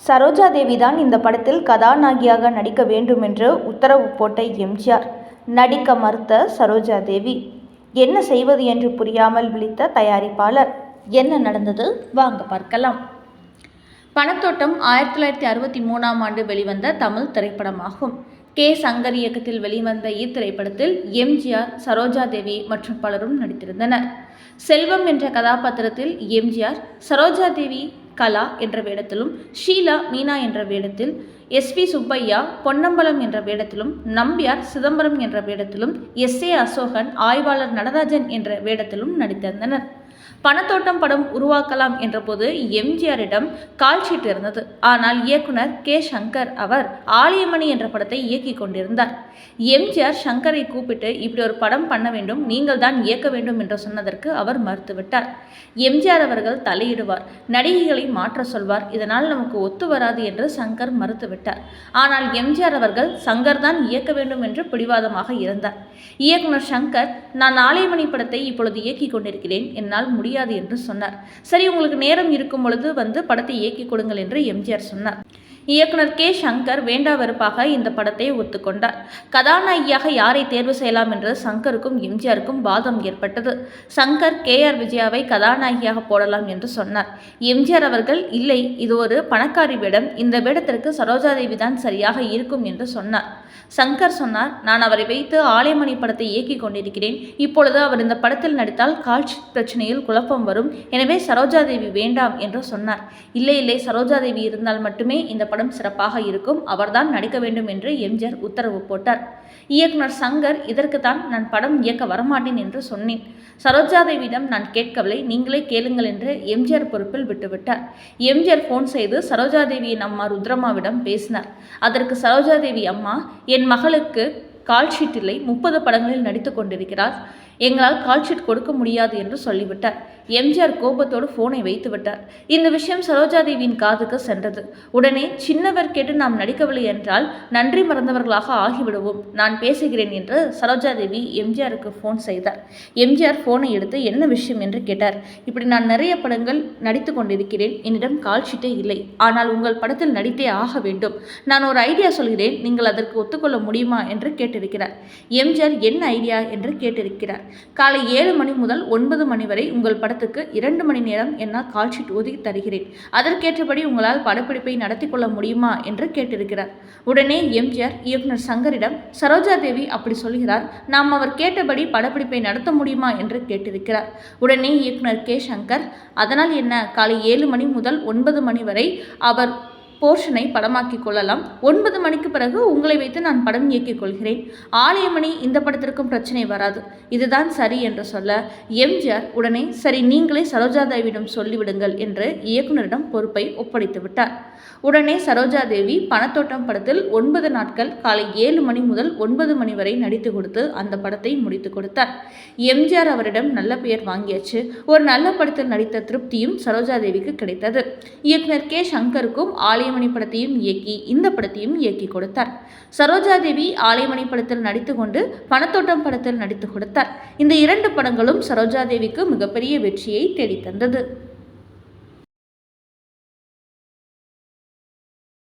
சரோஜா தேவி தான் இந்த படத்தில் கதாநாயகியாக நடிக்க வேண்டும் என்று உத்தரவு போட்ட எம்ஜிஆர். நடிக்க மறுத்த சரோஜா தேவி. என்ன செய்வது என்று புரியாமல் விழித்த தயாரிப்பாளர். என்ன நடந்தது வாங்க பார்க்கலாம். பணத்தோட்டம் 1963ஆம் ஆண்டு வெளிவந்த தமிழ் திரைப்படமாகும். கே. சங்கர் இயக்கத்தில் வெளிவந்த இத்திரைப்படத்தில் எம்ஜிஆர், சரோஜா தேவி மற்றும் பலரும் நடித்திருந்தனர். செல்வம் என்ற கதாபாத்திரத்தில் எம்ஜிஆர், சரோஜா தேவி கலா என்ற வேடத்திலும், ஷீலா மீனா என்ற வேடத்தில், எஸ்.பி. சுப்பையா பொன்னம்பலம் என்ற வேடத்திலும், நம்பியார் சிதம்பரம் என்ற வேடத்திலும், எஸ்.ஏ. அசோகன் ஆய்வாளர் நடராஜன் என்ற வேடத்திலும் நடித்திருந்தனர். பணத்தோட்டம் படம் உருவாக்கலாம் என்றபோது எம்ஜிஆரிடம் கால்ஷீட் இருந்தது. ஆனால் இயக்குனர் கே. சங்கர் அவர் ஆலயமணி என்ற படத்தை இயக்கி கொண்டிருந்தார். எம்ஜிஆர் சங்கரை கூப்பிட்டு இப்படி ஒரு படம் பண்ண வேண்டும், நீங்கள் தான் இயக்க வேண்டும் என்று சொன்னதற்கு அவர் மறுத்துவிட்டார். எம்ஜிஆர் அவர்கள் தலையிடுவார், நடிகைகளை மாற்ற சொல்வார், இதனால் நமக்கு ஒத்து வராது என்று சங்கர் மறுத்துவிட்டார். ஆனால் எம்ஜிஆர் அவர்கள் சங்கர் தான் இயக்க வேண்டும் என்று பிடிவாதமாக இருந்தார். இயக்குனர் சங்கர், நான் ஆலயமணி படத்தை இப்பொழுது இயக்கி கொண்டிருக்கிறேன், என்னால் முடியாது என்று சொன்னார். சரி, உங்களுக்கு நேரம் இருக்கும் பொழுது வந்து படத்தை இயக்கி கொடுங்கள் என்று எம்ஜிஆர் சொன்னார். இயக்குனர் கே. சங்கர் வேண்டா வெறுப்பாக இந்த படத்தை ஒத்துக்கொண்டார். கதாநாயகியாக யாரை தேர்வு செய்யலாம் என்று சங்கருக்கும் எம்ஜிஆருக்கும் வாதம் ஏற்பட்டது. சங்கர் கே.ஆர். விஜயாவை கதாநாயகியாக போடலாம் என்று சொன்னார். எம்ஜிஆர் அவர்கள், இல்லை, இது ஒரு பணக்காரி வேடம், இந்த வேடத்திற்கு சரோஜாதேவி தான் சரியாக இருக்கும் என்று சொன்னார். சங்கர் சொன்னார், நான் அவரை வைத்து ஆலயமணி படத்தை இயக்கி கொண்டிருக்கிறேன். இப்பொழுது அவர் இந்த படத்தில் நடித்தால் கால்ஷீட் பிரச்சனையில் குழப்பம் வரும், எனவே சரோஜாதேவி வேண்டாம் என்று சொன்னார். இல்லை, சரோஜாதேவி இருந்தால் மட்டுமே இந்த படம் சிறப்பாக இருக்கும், அவர்தான் நடிக்க வேண்டும் என்று எம்ஜிஆர் உத்தரவு போட்டார். இயக்குனர் சங்கர், இதற்குத்தான் நான் படம் இயக்க வரமாட்டேன் என்று சொன்னேன். சரோஜாதேவியிடம் நான் கேட்கவில்லை, நீங்களே கேளுங்கள் என்று எம்ஜிஆர் பொறுப்பில் விட்டுவிட்டார். எம்ஜிஆர் போன் செய்து சரோஜாதேவியின் அம்மா ருத்ரம்மாவிடம் பேசினார். அதற்கு சரோஜாதேவி அம்மா, என் மகளுக்கு கால்ஷீட் இல்லை, 30 படங்களில் நடித்து கொண்டிருக்கிறார், எங்களால் கால்ஷீட் கொடுக்க முடியாது என்று சொல்லிவிட்டார். எம்ஜிஆர் கோபத்தோடு போனை வைத்து விட்டார். இந்த விஷயம் சரோஜாதேவியின் காதுக்கு சென்றது. உடனே, சின்னவர் கேட்டு நாம் நடிக்கவில்லை என்றால் நன்றி மறந்தவர்களாக ஆகிவிடுவோம், நான் பேசுகிறேன் என்று சரோஜாதேவி எம்ஜிஆருக்கு போன் செய்தார். எம்ஜிஆர் போனை எடுத்து என்ன விஷயம் என்று கேட்டார். இப்படி நான் நிறைய படங்கள் நடித்து கொண்டிருக்கிறேன், என்னிடம் கால்ஷீட்டே இல்லை, ஆனால் உங்கள் படத்தில் நடித்தே ஆக வேண்டும், நான் ஒரு ஐடியா சொல்கிறேன், நீங்கள் அதற்கு ஒத்துக்கொள்ள முடியுமா என்று கேட்டிருக்கிறார். எம்ஜிஆர் என்ன ஐடியா என்று கேட்டிருக்கிறார். காலை 7 மணி முதல் 9 மணி வரை உங்கள் படத்துக்கு 2 மணி நேரம் என்னால் கால்ஷீட் ஒதுக்கி தருகிறேன், அதற்கேற்றபடி உங்களால் படப்பிடிப்பை நடத்தி கொள்ள முடியுமா என்று கேட்டிருக்கிறார். உடனே எம்ஜிஆர் இயக்குனர் சங்கரிடம், சரோஜாதேவி அப்படி சொல்கிறார், நாம் அவர் கேட்டபடி படப்பிடிப்பை நடத்த முடியுமா என்று கேட்டிருக்கிறார். உடனே இயக்குனர் கே. சங்கர், அதனால் என்ன, காலை 7 மணி முதல் 9 மணி வரை அவர் போர்ஷனை படமாக்கிக் கொள்ளலாம், 9 மணிக்கு பிறகு உங்களை வைத்து நான் படம் இயக்கிக் கொள்கிறேன், ஆலயமணி இந்த படத்திற்கும் பிரச்சனை வராது, இதுதான் சரி என்று சொல்ல எம்ஜிஆர் உடனே, சரி, நீங்களே சரோஜாதேவியிடம் சொல்லிவிடுங்கள் என்று இயக்குனரிடம் பொறுப்பை ஒப்படைத்து விட்டார். உடனே சரோஜாதேவி பணத்தோட்டம் படத்தில் 9 நாட்கள் காலை 7 மணி முதல் 9 மணி வரை நடித்து கொடுத்து அந்த படத்தை முடித்து கொடுத்தார். எம்ஜிஆர் அவரிடம் நல்ல பெயர் வாங்கியாச்சு, ஒரு நல்ல படத்தில் நடித்த திருப்தியும் சரோஜாதேவிக்கு கிடைத்தது. இயக்குனர் கே. சங்கருக்கும் ஆலயமணி படத்தையும் இயக்கி இந்த படத்தையும் இயக்கி கொடுத்தார். சரோஜாதேவி ஆலயமணி படத்தில் நடித்து கொண்டு பணத்தோட்டம் படத்தில் நடித்து கொடுத்தார். இந்த 2 படங்களும் சரோஜாதேவிக்கு மிகப்பெரிய வெற்றியை தேடித்தந்தது.